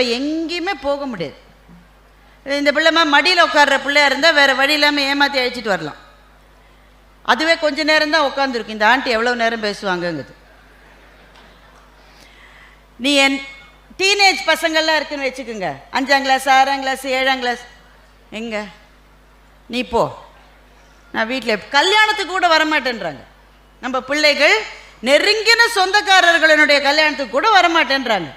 இப்போ எங்கேயுமே போக முடியாது. இந்த பிள்ளைமா மடியில் உட்கார்ற பிள்ளையா இருந்தால் வேறு வழி இல்லாமல் ஏமாற்றி அழைச்சிட்டு வரலாம். அதுவே கொஞ்ச நேரம் தான் உட்காந்துருக்கு. இந்த ஆண்டி எவ்வளோ நேரம் பேசுவாங்கங்குது. நீ என் டீனேஜ் பசங்கள்லாம் இருக்குன்னு வச்சுக்கோங்க, 5ஆம் கிளாஸ் 6ஆம் கிளாஸ் 7ஆம் கிளாஸ், எங்க நீ போ, நான் வீட்டில் கல்யாணத்துக்கு கூட வரமாட்டேன்றாங்க. நம்ம பிள்ளைகள் நெருங்கின சொந்தக்காரர்களுடைய கல்யாணத்துக்கு கூட வரமாட்டேன்றாங்க.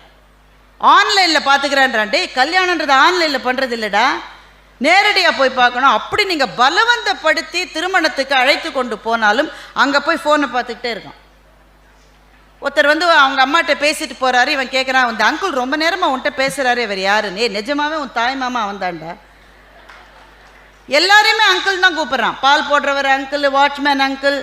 ஆன்லைனில் பார்த்துக்கிறேன்றான்டே. கல்யாணன்றது ஆன்லைனில் பண்ணுறது இல்லைடா, நேரடியாக போய் பார்க்கணும். அப்படி நீங்கள் பலவந்தப்படுத்தி திருமணத்துக்கு அழைத்து கொண்டு போனாலும் அங்கே போய் ஃபோனை பார்த்துக்கிட்டே இருக்கான். ஒருத்தர் அவங்க அம்மாட்ட பேசிட்டு போகிறாரு. இவன் கேட்குறான், அந்த அங்கிள் ரொம்ப நேரமாக உன்கிட்ட பேசுகிறாரு, இவர் யாருன்னு. நிஜமாவே உன் தாய் மாமா வந்தாண்டா. எல்லாரையுமே அங்கிள் தான் கூப்பிட்றான். பால் போடுறவர் அங்கிள், வாட்ச்மேன் அங்கிள்,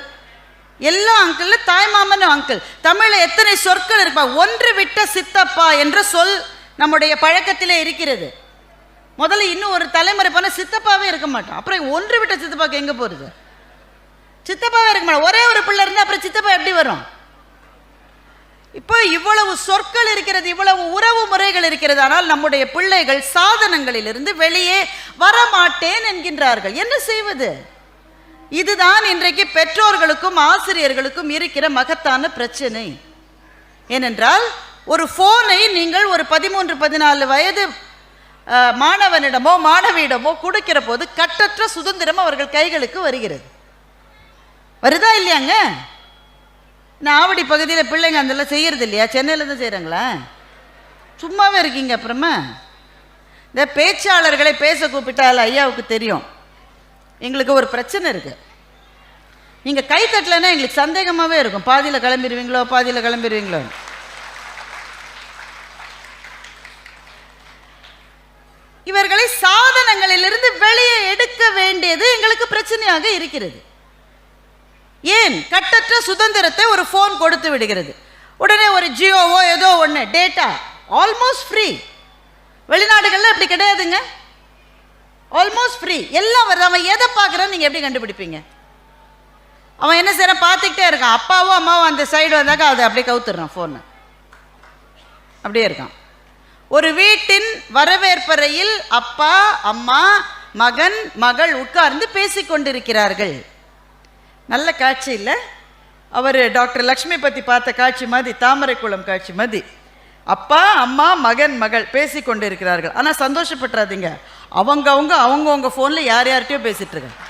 எல்லா அங்கிள், தாய் மாமன் அங்கிள். தமிழில் எத்தனை சொற்கள் இருப்பா. ஒன்று விட்ட சித்தப்பா என்ற சொல் நம்முடைய பழக்கத்திலே இருக்கிறது. முதல்ல இன்னும் ஒரு தலைமுறை போனால் சித்தப்பாவே இருக்க மாட்டோம். அப்புறம் ஒன்று விட்ட சித்தப்பாக்கு எங்கே போகிறது? சித்தப்பாவே இருக்க மாட்டோம். ஒரே ஒரு பிள்ளை இருந்தால் அப்புறம் சித்தப்பா எப்படி வரும்? இப்போ இவ்வளவு சொற்கள் இருக்கிறது, இவ்வளவு உறவு முறைகள் இருக்கிறது. ஆனால் நம்முடைய பிள்ளைகள் சாதனங்களிலிருந்து வெளியே வரமாட்டேன் என்கின்றார்கள். என்ன செய்வது? இதுதான் இன்றைக்கு பெற்றோர்களுக்கும் ஆசிரியர்களுக்கும் இருக்கிற மகத்தான பிரச்சனை. ஏனென்றால் ஒரு போனை நீங்கள் ஒரு 13-14 வயது மாணவனிடமோ மாணவியிடமோ கொடுக்கிற போது கட்டற்ற சுதந்திரம் அவர்கள் கைகளுக்கு வருகிறது. வருதா இல்லையாங்க? ஆவடி பகுதியில் பிள்ளைங்க அதெல்லாம் செய்யறது இல்லையா? சென்னையில் தான் செய்கிறாங்களா? சும்மாவே இருக்கீங்க. அப்புறமா இந்த பேச்சாளர்களை பேச கூப்பிட்டால் ஐயாவுக்கு தெரியும் எங்களுக்கு ஒரு பிரச்சனை இருக்குது. நீங்கள் கை தட்டலைன்னா எங்களுக்கு சந்தேகமாகவே இருக்கும். பாதியில் கிளம்பிடுவீங்களோ. இவர்களை சாதனங்களிலிருந்து வெளியே எடுக்க வேண்டியது எங்களுக்கு பிரச்சனையாக இருக்கிறது. ஏன்? கட்டற்ற சுதந்திரத்தை ஒரு ஃபோன் கொடுத்து விடுகிறது. உடனே ஒரு ஜியோவோ ஏதோ ஒன்று டேட்டா ஆல்மோஸ்ட் ஃப்ரீ. வெளிநாடுகளில் அப்படி கிடையாதுங்க. ஆல்மோஸ்ட் ஃப்ரீ எல்லாம் வருது. அவன் எதை பார்க்குறான்னு நீங்கள் எப்படி கண்டுபிடிப்பீங்க? அவன் என்ன செய்கிறான்? பார்த்துக்கிட்டே இருக்கான். அப்பாவோ அம்மாவோ அந்த சைடு வந்தாக்கா அதை அப்படியே கவுத்துடுறான் ஃபோனை. அப்படியே இருக்கான். ஒரு வீட்டின் வரவேற்பறையில் அப்பா அம்மா மகன் மகள் உட்கார்ந்து பேசிக்கொண்டிருக்கிறார்கள். நல்ல காட்சி இல்லை? அவர் டாக்டர் லக்ஷ்மி பற்றி பார்த்த காட்சி மாதிரி, தாமரைக்குளம் காட்சி மாதிரி. அப்பா அம்மா மகன் மகள் பேசிக்கொண்டு இருக்கிறார்கள். ஆனால் சந்தோஷப்பட்டுறாதீங்க, அவங்கவுங்க ஃபோனில் யார்கிட்டயோ பேசிட்டு இருக்காங்க.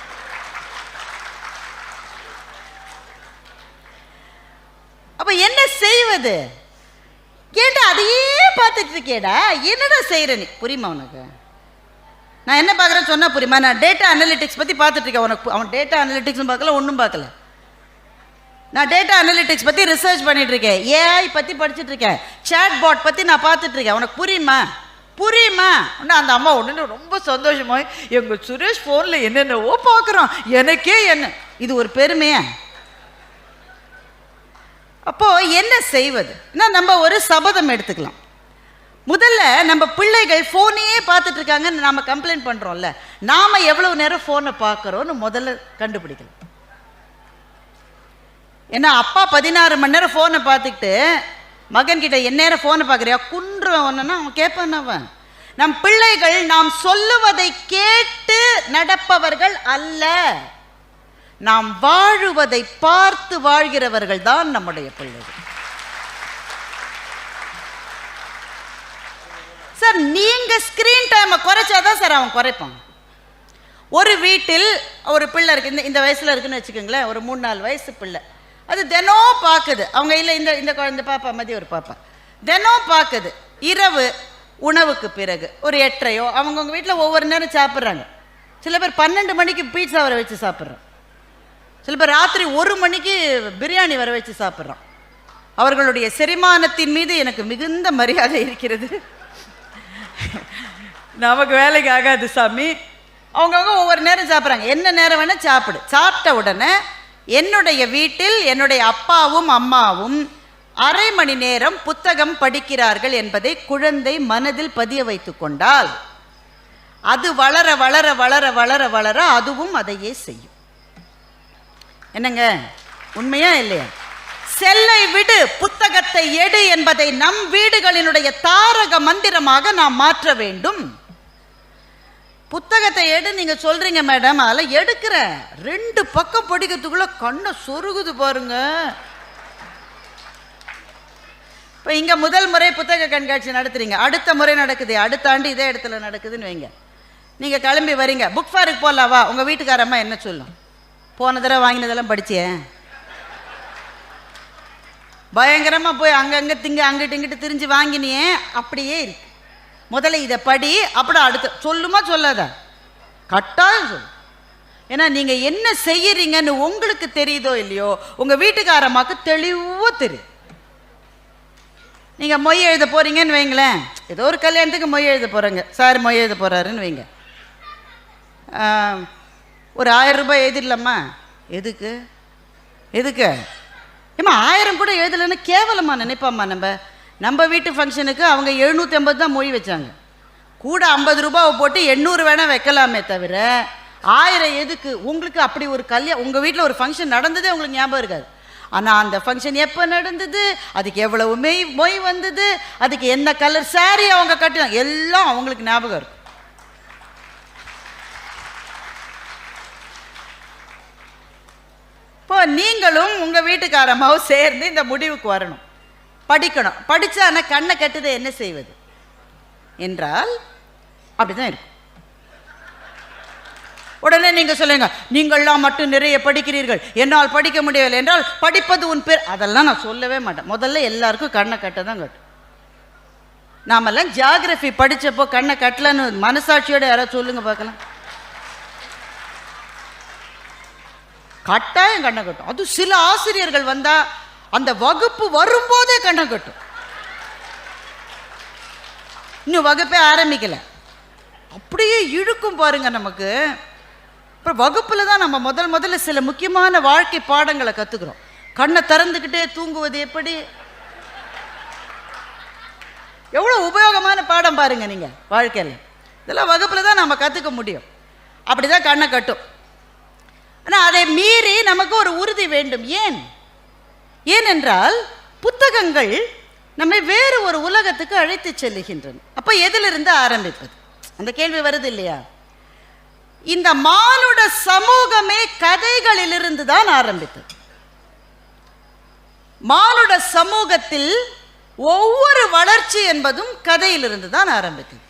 அப்போ என்ன செய்வது? கேட்டா அதையே பார்த்துட்டு இருக்கேடா, என்னடா செய்கிற நீ? புரியுமா உனக்கு? நான் என்ன பார்க்குறேன்னு சொன்னால் புரியுமா? நான் டேட்டா அனலிட்டிக்ஸ் பற்றி பார்த்துட்டு இருக்கேன். உனக்கு அவன் டேட்டா அனலிட்டிக்ஸும் பார்க்கல, ஒன்றும் பார்க்கல. நான் டேட்டா அனலிட்டிக்ஸ் பற்றி ரிசர்ச் பண்ணிட்டு இருக்கேன். ஏஐ பற்றி படிச்சுட்டு இருக்கேன். சேட் பாட் பற்றி நான் பார்த்துட்டு இருக்கேன். உனக்கு புரியுமா? உடனே அந்த அம்மா உடனே ரொம்ப சந்தோஷமா, எங்கள் சுரேஷ் ஃபோனில் என்னென்னவோ பார்க்குறான், எனக்கே என்ன இது ஒரு பெருமையா? அப்போ என்ன செய்வது? நம்ம ஒரு சபதம் எடுத்துக்கலாம். முதல்ல நம்ம பிள்ளைகள் ஃபோனையே பார்த்துட்டு இருக்காங்கன்னு நாம் கம்ப்ளைண்ட் பண்ணுறோம்ல, நாம் எவ்வளவு நேரம் ஃபோனை பார்க்குறோன்னு முதல்ல கண்டுபிடிக்கலாம். ஏன்னா அப்பா 16 மணி நேரம் ஃபோனை பார்த்துக்கிட்டு மகன்கிட்ட என் நேரம் ஃபோனை பார்க்குறியா குன்றுவன் ஒன்றுன்னா அவன் கேட்பான். அவன் நம் பிள்ளைகள் நாம் சொல்லுவதை கேட்டு நடப்பவர்கள் அல்ல, நாம் வாழுவதை பார்த்து வாழ்கிறவர்கள் தான் நம்முடைய பிள்ளைகள். சார் நீங்க ஸ்கிரீன் டைமை குறைச்சாதான் சார் அவன் குறைப்பான். ஒரு வீட்டில் ஒரு பிள்ளை இருக்கு, இந்த வயசுல இருக்குன்னு வச்சுக்கோங்களேன், ஒரு 3-4 வயசு பிள்ளை. அது தினம் பார்க்குது. அவங்க இல்லை இந்த குழந்தை பாப்பா மதிய ஒரு பாப்பா தினம் பார்க்குது. இரவு உணவுக்கு பிறகு ஒரு 8:30 அவங்கவுங்க வீட்டில் ஒவ்வொரு நேரம் சாப்பிட்றாங்க. சில பேர் 12 மணிக்கு பீட்சா வர வச்சு சாப்பிட்றான். சில பேர் ராத்திரி 1 மணிக்கு பிரியாணி வர வச்சு சாப்பிட்றான். அவர்களுடைய செரிமானத்தின் மீது எனக்கு மிகுந்த மரியாதை இருக்கிறது. நமக்கு வேலைக்கு ஆகாது சாமி. அவங்கவுங்க ஒவ்வொரு நேரம் சாப்பிட்றாங்க. என்ன நேரம் வேணால் சாப்பிடு. சாப்பிட்ட உடனே என்னுடைய வீட்டில் என்னுடைய அப்பாவும் அம்மாவும் 1/2 மணி நேரம் புத்தகம் படிக்கிறார்கள் என்பதை குழந்தை மனதில் பதிய வைத்து கொண்டால் அது வளர வளர வளர வளர வளர அதுவும் அதையே செய்யும். என்னங்க உண்மையா இல்லையா? செல்லை விடு, புத்தகத்தை எடு என்பதை நம் வீடுகளினுடைய தாரக மந்திரமாக நாம் மாற்ற வேண்டும். புத்தகத்தை எடு நீங்க சொல்றீங்க மேடம், அதெல்லாம் எடுக்கிற 2 பக்கம் படிக்கிறதுக்குள்ள கண்ணை சொருகுது பாருங்க. இப்போ இங்கே முதல் முறை புத்தக கண்காட்சி நடத்துறீங்க, அடுத்த முறை நடக்குது, அடுத்த ஆண்டு இதே இடத்துல நடக்குதுன்னு வைங்க. நீங்கள் கிளம்பி வரீங்க, புக் ஃபேருக்கு போகலாவா, உங்கள் வீட்டுக்காரம்மா என்ன சொல்லும்? போன தடவை வாங்கினதெல்லாம் படித்தேன், பயங்கரமாக போய் அங்கங்கே அங்கிட்டு இங்கிட்டு திரிஞ்சு வாங்கினியே, அப்படியே இருக்கு. முதல்ல இதை படி, அப்புறம் அடுத்த சொல்லுமா சொல்லாத, கட்டாயம் சொல்லு. ஏன்னா நீங்கள் என்ன செய்யறீங்கன்னு உங்களுக்கு தெரியுதோ இல்லையோ, உங்கள் வீட்டுக்காரம்மாக்கு தெளிவாக தெரியும். நீங்கள் மொய் எழுத போகிறீங்கன்னு வைங்களேன், ஏதோ ஒரு கல்யாணத்துக்கு மொய் எழுத போகிறேங்க, சார் மொய் எழுத போகிறாருன்னு வைங்க, ஒரு 1000 ரூபாய் எழுதிடலாமா? எதுக்கு எதுக்கு ஏமா 1000 கூட எழுதலைன்னு கேவலமாக நினைப்பாம்மா. நம்ம வீட்டு ஃபங்க்ஷனுக்கு அவங்க 750 தான் மொய் வச்சாங்க, கூட 50 ரூபாவை போட்டு 800 வேணால் வைக்கலாமே தவிர 1000 எதுக்கு? உங்களுக்கு அப்படி ஒரு கல்யாணம், உங்கள் வீட்டில் ஒரு ஃபங்க்ஷன் நடந்ததே உங்களுக்கு ஞாபகம் இருக்காது. ஆனால் அந்த ஃபங்க்ஷன் எப்போ நடந்தது, அதுக்கு எவ்வளவு மொய் வந்தது, அதுக்கு என்ன கலர் சாரி அவங்க கட்டினாங்க, எல்லாம் அவங்களுக்கு ஞாபகம் இருக்கும். இப்போ நீங்களும் உங்கள் வீட்டுக்காரமாவும் சேர்ந்து இந்த முடிவுக்கு வரணும், படிக்கணும். படித்தா ஆனால் கண்ணை கட்டுதை என்ன செய்வது என்றால் அப்படிதான் இருக்கும். உடனே நீங்கள் சொல்லுங்க, நீங்கள்லாம் மட்டும் நிறைய படிக்கிறீர்கள், என்னால் படிக்க முடியவில்லை என்றால் படிப்பது உன் பேர், அதெல்லாம் நான் சொல்லவே மாட்டேன். முதல்ல எல்லாருக்கும் கண்ணை கட்ட தான் கட்டும். நாமெல்லாம் ஜியாகிரபி படித்தப்போ கண்ணை கட்டலன்னு மனசாட்சியோட யாராவது சொல்லுங்க பார்க்கலாம். கட்டாயம் கண்ணை கட்டும். அது சில ஆசிரியர்கள் வந்தா அந்த வகுப்பு வரும்போதே கண்ணை கட்டும். இன்னும் வகுப்பே ஆரம்பிக்கல, அப்படியே இழுக்கும் பாருங்க நமக்கு. இப்போ வகுப்பில் தான் நம்ம முதல்ல சில முக்கியமான வாழ்க்கை பாடங்களை கற்றுக்குறோம். கண்ணை திறந்துக்கிட்டே தூங்குவது எப்படி, எவ்வளோ உபயோகமான பாடம் பாருங்க நீங்கள் வாழ்க்கையில். இதெல்லாம் வகுப்பில் தான் நம்ம கற்றுக்க முடியும். அப்படி தான் கண்ணை கட்டும். ஆனால் அதை மீறி நமக்கு ஒரு உறுதி வேண்டும். ஏனென்றால் புத்தகங்கள் நம்மை வேறு ஒரு உலகத்துக்கு அழைத்து செல்லுகின்றன. அப்போ எதிலிருந்து ஆரம்பிப்பது? அந்த கேள்வி வருது இல்லையா? இந்த மானுட சமூகமே கதைகளிலிருந்து தான் ஆரம்பித்தது. மானுட சமூகத்தில் ஒவ்வொரு வளர்ச்சி என்பதும் கதையிலிருந்து தான் ஆரம்பித்தது.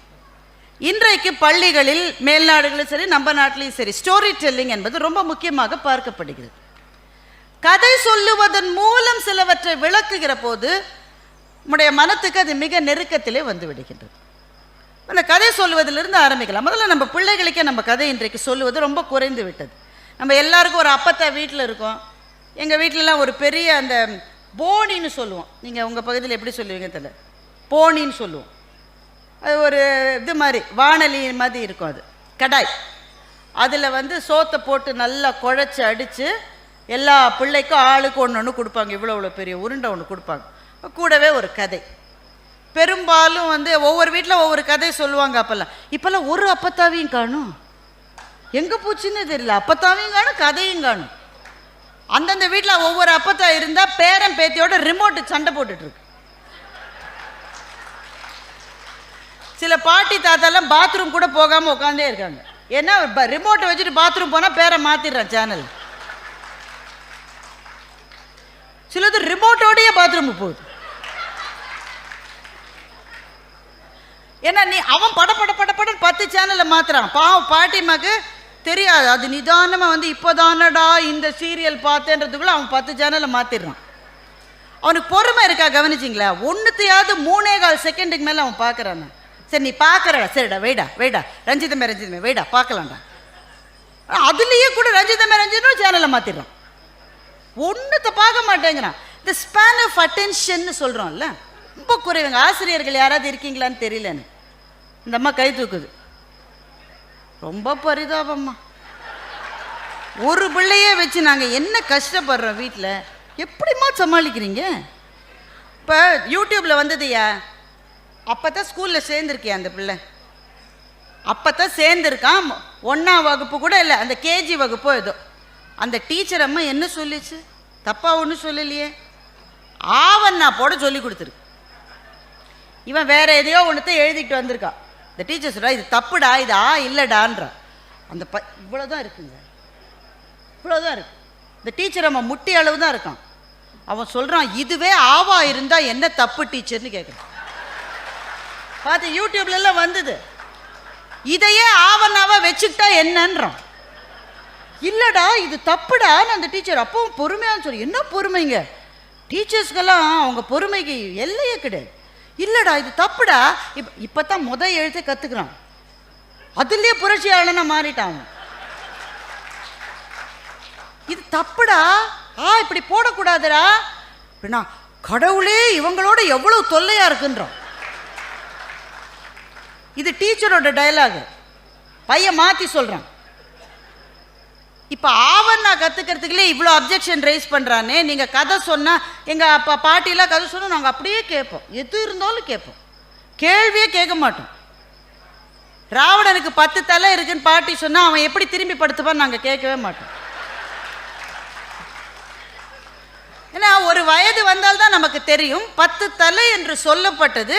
இன்றைக்கு பள்ளிகளில், மேல்நாடுகளிலும் சரி நம்ம நாட்டிலையும் சரி, ஸ்டோரி டெல்லிங் என்பது ரொம்ப முக்கியமாக பார்க்கப்படுகிறது. கதை சொல்லுவதன் மூலம் சிலவற்றை விளக்குகிற போது நம்முடைய மனத்துக்கு அது மிக நெருக்கத்திலே வந்து விடுகின்றது. அந்த கதை சொல்லுவதிலிருந்து ஆரம்பிக்கலாம். முதல்ல நம்ம பிள்ளைகளுக்கே நம்ம கதை இன்றைக்கு சொல்லுவது ரொம்ப குறைந்து விட்டது. நம்ம எல்லாருக்கும் ஒரு அப்பத்தா வீட்டில் இருக்கோம். எங்கள் வீட்டிலலாம் ஒரு பெரிய அந்த போனின்னு சொல்லுவோம். நீங்கள் உங்கள் பகுதியில் எப்படி சொல்லுவீங்க தெரியல, போனின்னு சொல்லுவோம். அது ஒரு இது மாதிரி வானொலி மாதிரி இருக்கும், அது கடாய். அதில் வந்து சோத்தை போட்டு நல்லா குழச்சி அடித்து எல்லா பிள்ளைக்கும் ஆளுக்கு ஒன்று கொடுப்பாங்க. இவ்வளோ பெரிய உருண்டை ஒன்று கொடுப்பாங்க. கூடவே ஒரு கதை. பெரும்பாலும் வந்து ஒவ்வொரு வீட்டில் ஒவ்வொரு கதை சொல்லுவாங்க. இப்போல்லாம் ஒரு அப்பத்தாவையும் காணும், எங்கே போச்சுன்னு தெரியல. அப்பத்தாவையும் காணும், கதையும் காணும். அந்தந்த வீட்டில் ஒவ்வொரு அப்பத்தா இருந்தால் பேரன் பேத்தியோட ரிமோட்டு சண்டை போட்டுட்ருக்கு. சில பாட்டி தாத்தாலாம் பாத்ரூம் கூட போகாமல் உட்காந்தே இருக்காங்க. ஏன்னா ரிமோட்டை வச்சுட்டு பாத்ரூம் போனால் பேரை மாற்றிடுறான் சேனல். சிலது ரிமோட்டோடைய பாத்ரூமுக்கு போகுது. ஏன்னா அவன் படப்படன்னு 10 சேனலை மாத்துறான். பாவம் பாட்டிமாக்கு தெரியாது. அது நிதானமாக வந்து இப்போதானடா இந்த சீரியல் பார்த்தேன்றதுக்குள்ள அவன் 10 சேனலை மாற்றிடுறான். அவனுக்கு பொறுமை இருக்கா கவனிச்சிங்களா? ஒன்றுத்தையாவது 3.25 செகண்டுக்கு மேலே அவன் பார்க்குறான். சரி நீ பார்க்குறடா, சரிடா வெயிடா ரஞ்சிதமே வெயிடா பார்க்கலாம்டா. அதுலேயே கூட ரஞ்சிதமே சேனலை மாற்றிடுறான். ஒன்றுத்தை பார்க்க மாட்டேங்கிறான். இந்த ஸ்பேன் ஆஃப் அட்டென்ஷன் சொல்கிறோம்ல, ரொம்ப குறைவுங்க. ஆசிரியர்கள் யாராவது இருக்கீங்களான்னு தெரியலன்னு இந்த அம்மா கை தூக்குது. ரொம்ப பரிதாபம்மா. ஒரு பிள்ளையே வச்சு நாங்கள் என்ன கஷ்டப்படுறோம் வீட்டில், எப்படிம்மா சமாளிக்கிறீங்க? இப்போ யூடியூப்பில் வந்ததுயா, அப்போ தான் ஸ்கூலில் சேர்ந்துருக்கியா அந்த பிள்ளை, அப்போ தான் சேர்ந்துருக்கான். 1ஆம் வகுப்பு கூட இல்லை, அந்த கேஜி வகுப்போ ஏதோ. அந்த டீச்சர் அம்மா என்ன சொல்லிச்சு? தப்பாக ஒன்றும் சொல்லலையே. ஆவன்னா போட சொல்லி கொடுத்துருக்கு. இவன் வேற எதையோ ஒன்றுத்தை எழுதிட்டு வந்திருக்கான். இந்த டீச்சர் சொல்கிறா இது தப்புடா, இது இல்லைடான்ற. அந்த இவ்வளோதான் இருக்குங்க, இவ்வளோதான் இருக்கு. இந்த டீச்சர் அவன் முட்டி அளவு தான் இருக்கான். அவன் சொல்கிறான் இதுவே ஆவா இருந்தால் என்ன தப்பு டீச்சர்னு கேட்குறான். பார்த்து யூடியூப்லாம் வந்தது. இதையே ஆவனாவா வச்சுக்கிட்டா என்னன்றான். இல்லைடா இது தப்புடான்னு அந்த டீச்சர் அப்பவும் பொறுமையான்னு சொல்லி. என்ன பொறுமைங்க, டீச்சர்ஸ்க்கெல்லாம் அவங்க பொறுமைக்கு எல்லையே கிடையாது. இல்லைடா இது தப்புடா. இப்போ தான் எழுத்தை கற்றுக்குறான். அதுலேயே புரட்சியாளனா மாறிட்டான். இது தப்புடா, இப்படி போடக்கூடாதுடா அப்படின்னா கடவுளே இவங்களோட எவ்வளவு தொல்லையா இருக்குன்றான். இது டீச்சரோட டயலாக். பையன் மாற்றி சொல்கிறான். இப்போ ஆவன்னா கற்றுக்கிறதுக்குள்ளே இவ்வளோ அப்ஜெக்ஷன் ரைஸ் பண்ணுறானே. நீங்கள் கதை சொன்னால் எங்கள் அப்பா பாட்டிலாம் கதை சொன்னால் நாங்கள் அப்படியே கேட்போம், எது இருந்தாலும் கேட்போம், கேள்வியே கேட்க மாட்டோம். ராவணனுக்கு 10 தலை இருக்குன்னு பாட்டி சொன்னால் அவன் எப்படி திரும்பி படுத்துப்பான்னு நாங்கள் கேட்கவே மாட்டோம். ஏன்னா ஒரு வயது வந்தால்தான் நமக்கு தெரியும் 10 தலை என்று சொல்லப்பட்டது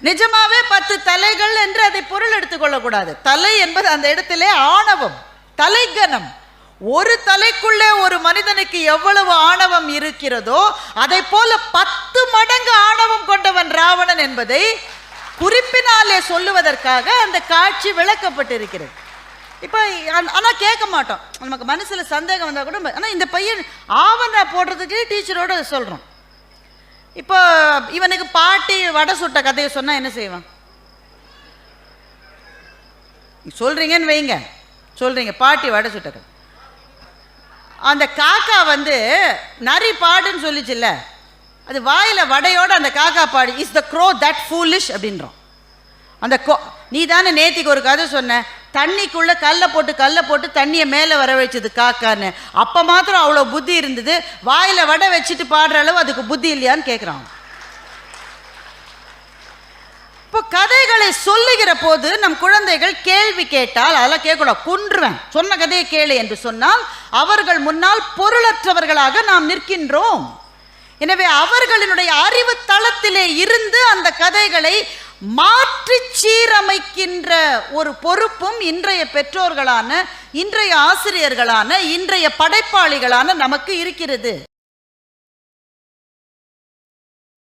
நிஜமாவே 10 தலைகள் என்று அதை பொருள் எடுத்துக்கொள்ளக்கூடாது. தலை என்பது அந்த இடத்திலே ஆணவம், தலைக்கனம். ஒரு தலைக்குள்ளே ஒரு மனிதனுக்கு எவ்வளவு ஆணவம் இருக்கிறதோ அதை போல 10 மடங்கு ஆணவம் கொண்டவன் ராவணன் என்பதை குறிப்பினாலே சொல்லுவதற்காக அந்த காட்சி விளக்கப்பட்டிருக்கிறது. இப்போ ஆனால் கேட்க மாட்டோம், நமக்கு மனசில் சந்தேகம் வந்தால் கூட. ஆனால் இந்த பையன் ஆவணா போடுறதுக்கு டீச்சரோடு சொல்கிறோம். இப்போ இவனுக்கு பாட்டி வடை சுட்ட கதையை சொன்னால் என்ன செய்வான்? சொல்கிறீங்கன்னு வைங்க, சொல்கிறீங்க பாட்டி வடை சுட்ட கதை. அந்த காக்கா நரி பாடுன்னு சொல்லிச்சுல்ல, அது வாயில் வடையோடு அந்த காக்கா பாடு is the crow that foolish அப்படின்றோம். அந்த நீ தானே நேத்திக்கு ஒரு கதை சொன்ன, தண்ணிக்குள்ளே கல்லை போட்டு தண்ணியை மேலே வர வச்சது காக்கான்னு. அப்போ மாத்திரம் அவ்வளோ புத்தி இருந்தது, வாயில் வடை வச்சுட்டு பாடுற அளவு அதுக்கு புத்தி இல்லையான்னு கேட்குறான். இப்போ கதைகளை சொல்லுகிற போது நம் குழந்தைகள் கேள்வி கேட்டால் அதெல்லாம் கேட்கக்கூடாது, கொன்றுவேன், சொன்ன கதையை கேளு என்று சொன்னால் அவர்கள் முன்னால் பொருளற்றவர்களாக நாம் நிற்கின்றோம். எனவே அவர்களினுடைய அறிவு தளத்திலே இருந்து அந்த கதைகளை மாற்றி சீரமைக்கின்ற ஒரு பொறுப்பும் இன்றைய பெற்றோர்களான, இன்றைய ஆசிரியர்களான, இன்றைய படைப்பாளிகளான நமக்கு இருக்கிறது.